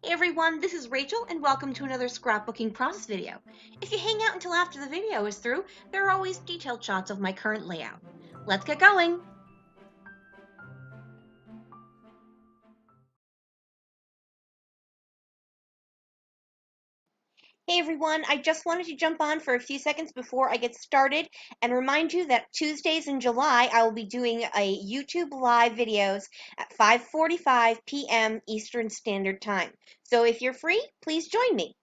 Hey everyone, this is Rachel and welcome to another scrapbooking process video. If you hang out until after the video is through, there are always detailed shots of my current layout. Let's get going! Hey everyone, I just wanted to jump on for a few seconds before I get started and remind you that Tuesdays in July I will be doing a YouTube live videos at 5:45 p.m. Eastern Standard Time. So if you're free, please join me.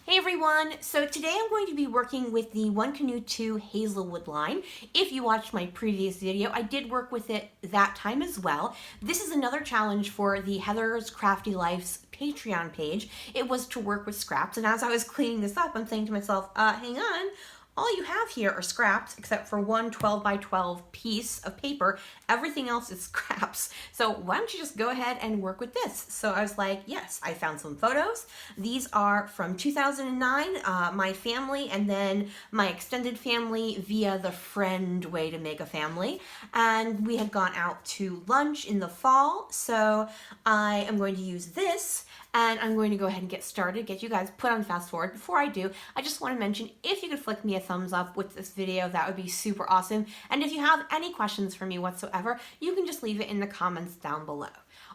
Hey everyone, so today I'm going to be working with the One Canoe Two Hazelwood line. If you watched my previous video, I did work with it that time as well. This is another challenge for the Heather's Crafty Life's Patreon page. It was to work with scraps, and as I was cleaning this up, I'm saying to myself, hang on, all you have here are scraps except for one 12 by 12 piece of paper. Everything else is scraps. So why don't you just go ahead and work with this? So I was like, yes, I found some photos. These are from 2009, my family and then my extended family via the friend way to make a family. And we had gone out to lunch in the fall. So I am going to use this and I'm going to go ahead and get started, get you guys put on fast forward. Before I do, I just want to mention if you could flick me a thumbs up with this video, that would be super awesome. And if you have any questions for me whatsoever, you can just leave it in the comments down below.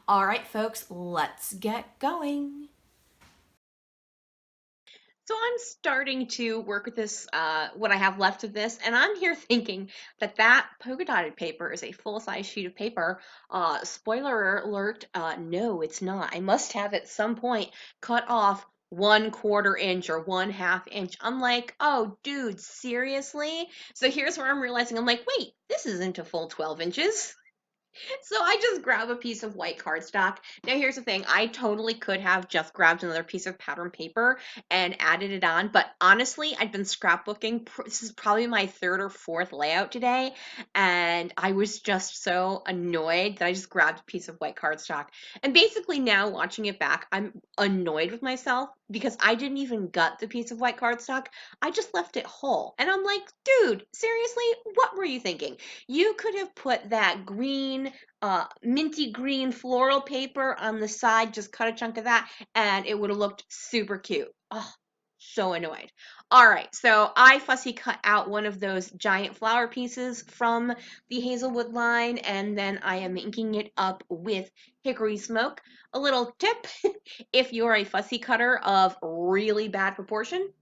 All right, folks, let's get going. So I'm starting to work with this, what I have left of this, and I'm here thinking that that polka dotted paper is a full-size sheet of paper. Spoiler alert, no, it's not. I must have at some point cut off 1/4 inch or 1/2 inch. I'm like, oh, dude, seriously? So here's where I'm realizing, I'm like, wait, this isn't a full 12 inches. So I just grab a piece of white cardstock. Now here's the thing, I totally could have just grabbed another piece of pattern paper and added it on, but honestly, I've been scrapbooking. This is probably my third or fourth layout today, and I was just so annoyed that I just grabbed a piece of white cardstock. And basically now watching it back, I'm annoyed with myself because I didn't even gut the piece of white cardstock. I just left it whole. And I'm like, dude, seriously, what were you thinking? You could have put that green, minty green floral paper on the side, just cut a chunk of that, and it would have looked super cute. Oh, so annoyed. All right, so I fussy cut out one of those giant flower pieces from the Hazelwood line, and then I am inking it up with hickory smoke. A little tip, if you're a fussy cutter of really bad proportion,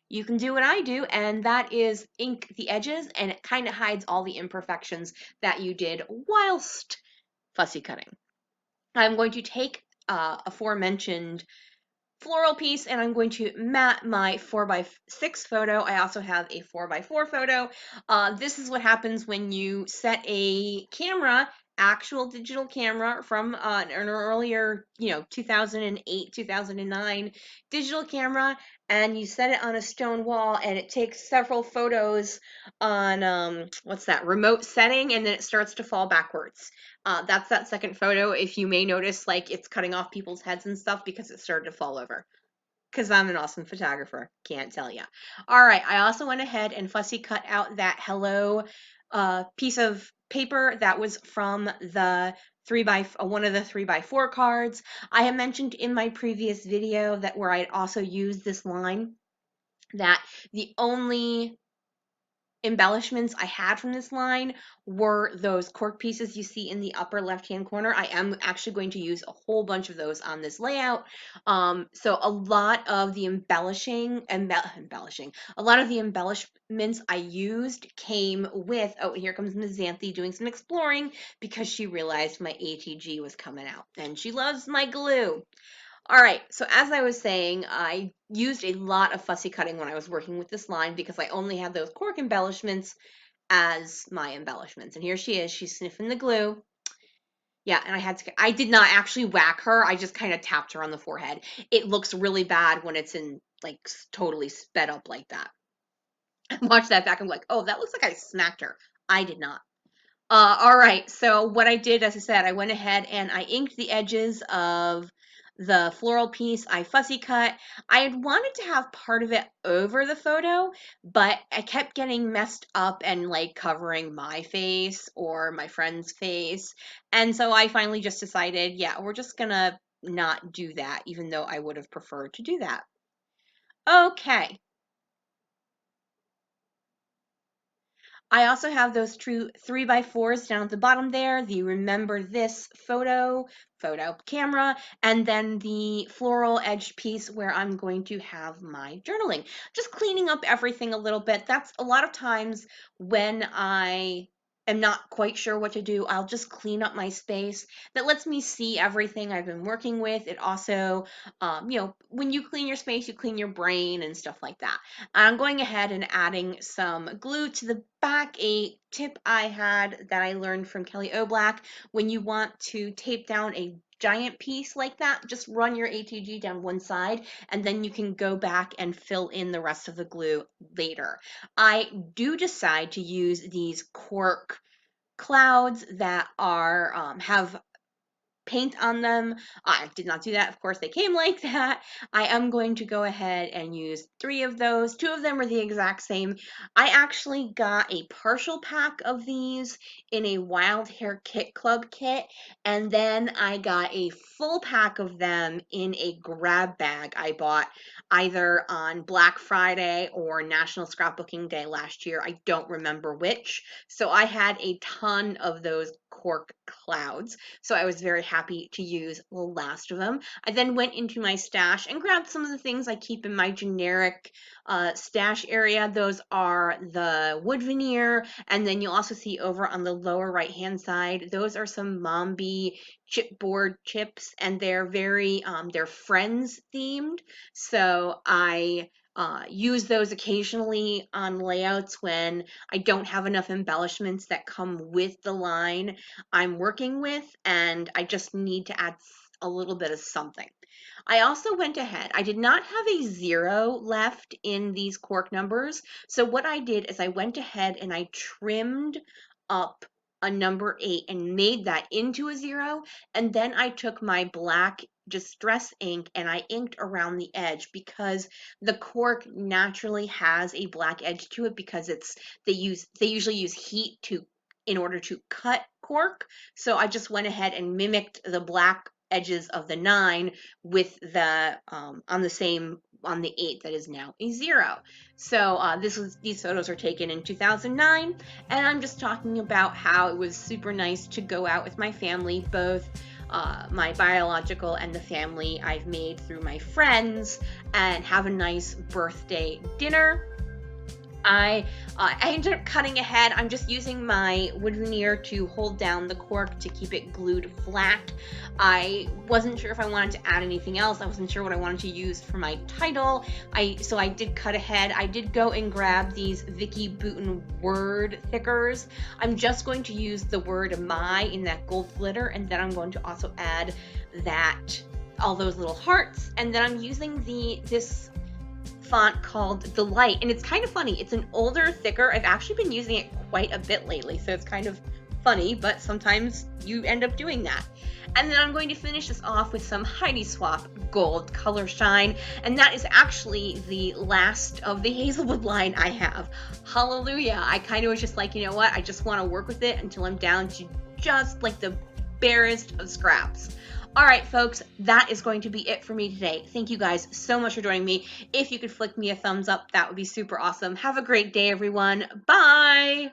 you can do what I do, and that is ink the edges, and it kind of hides all the imperfections that you did whilst fussy cutting. I'm going to take aforementioned floral piece and I'm going to mat my 4x6 photo. I also have a 4x4 photo. This is what happens when you set a camera, actual digital camera from an earlier, 2008, 2009 digital camera, and you set it on a stone wall and it takes several photos on, what's that, remote setting, and then it starts to fall backwards. That's that second photo. If you may notice, like, it's cutting off people's heads and stuff because it started to fall over. Because I'm an awesome photographer, can't tell ya. All right, I also went ahead and fussy cut out that hello piece of paper that was from the one of the 3x4 cards. I have mentioned in my previous video that where I'd also used this line that the only embellishments I had from this line were those cork pieces you see in the upper left hand corner. I am actually going to use a whole bunch of those on this layout. So a lot of the a lot of the embellishments I used came with, oh, here comes Ms. Xanthi doing some exploring because she realized my ATG was coming out and she loves my glue. All right, so as I was saying, I used a lot of fussy cutting when I was working with this line because I only had those cork embellishments as my embellishments. And here she is, she's sniffing the glue. Yeah, and I did not actually whack her, I just kind of tapped her on the forehead. It looks really bad when it's in, like, totally sped up like that. Watch that back, I'm like, oh, that looks like I smacked her. I did not. All right, so what I did, as I said, I went ahead and I inked the edges of The floral piece I fussy cut. I had wanted to have part of it over the photo, but I kept getting messed up and like covering my face or my friend's face. And so I finally just decided, yeah, we're just gonna not do that, even though I would have preferred to do that. Okay. I also have those true 3x4s down at the bottom there, the remember this photo camera, and then the floral edged piece where I'm going to have my journaling. Just cleaning up everything a little bit. That's a lot of times when I am not quite sure what to do, I'll just clean up my space. That lets me see everything I've been working with. It also, when you clean your space, you clean your brain and stuff like that. I'm going ahead and adding some glue to the back, a tip I had that I learned from Kelly Oblak. When you want to tape down a giant piece like that, just run your ATG down one side and then you can go back and fill in the rest of the glue later. I do decide to use these cork clouds that are have paint on them. I did not do that. Of course, they came like that. I am going to go ahead and use 3 of those. 2 of them are the exact same. I actually got a partial pack of these in a Wild Hair Kit Club kit, and then I got a full pack of them in a grab bag I bought either on Black Friday or National Scrapbooking Day last year. I don't remember which. So I had a ton of those cork clouds. So I was very happy to use the last of them. I then went into my stash and grabbed some of the things I keep in my generic stash area. Those are the wood veneer, and then you'll also see over on the lower right hand side, those are some Mombi chipboard chips, and they're very they're Friends themed. So I use those occasionally on layouts when I don't have enough embellishments that come with the line I'm working with, and I just need to add a little bit of something. I also went ahead. I did not have a 0 left in these cork numbers. So what I did is I went ahead and I trimmed up a number 8 and made that into a 0. And then I took my black distress ink and I inked around the edge because the cork naturally has a black edge to it because they usually use heat to in order to cut cork. So I just went ahead and mimicked the black edges of the 9 with the on the 8 that is now a 0. So these photos were taken in 2009, and I'm just talking about how it was super nice to go out with my family, both my biological and the family I've made through my friends, and have a nice birthday dinner. I ended up cutting ahead. I'm just using my wood veneer to hold down the cork to keep it glued flat. I wasn't sure if I wanted to add anything else. I wasn't sure what I wanted to use for my title. So I did cut ahead. I did go and grab these Vicky Bouton word thickers. I'm just going to use the word my in that gold glitter, and then I'm going to also add all those little hearts, and then I'm using this font called Delight, and it's kind of funny. It's an older, thicker. I've actually been using it quite a bit lately, so it's kind of funny, but sometimes you end up doing that. And then I'm going to finish this off with some Heidi Swap Gold Color Shine, and that is actually the last of the Hazelwood line I have. Hallelujah. I kind of was just like, you know what? I just want to work with it until I'm down to just like the barest of scraps. All right, folks, that is going to be it for me today. Thank you guys so much for joining me. If you could flick me a thumbs up, that would be super awesome. Have a great day, everyone. Bye.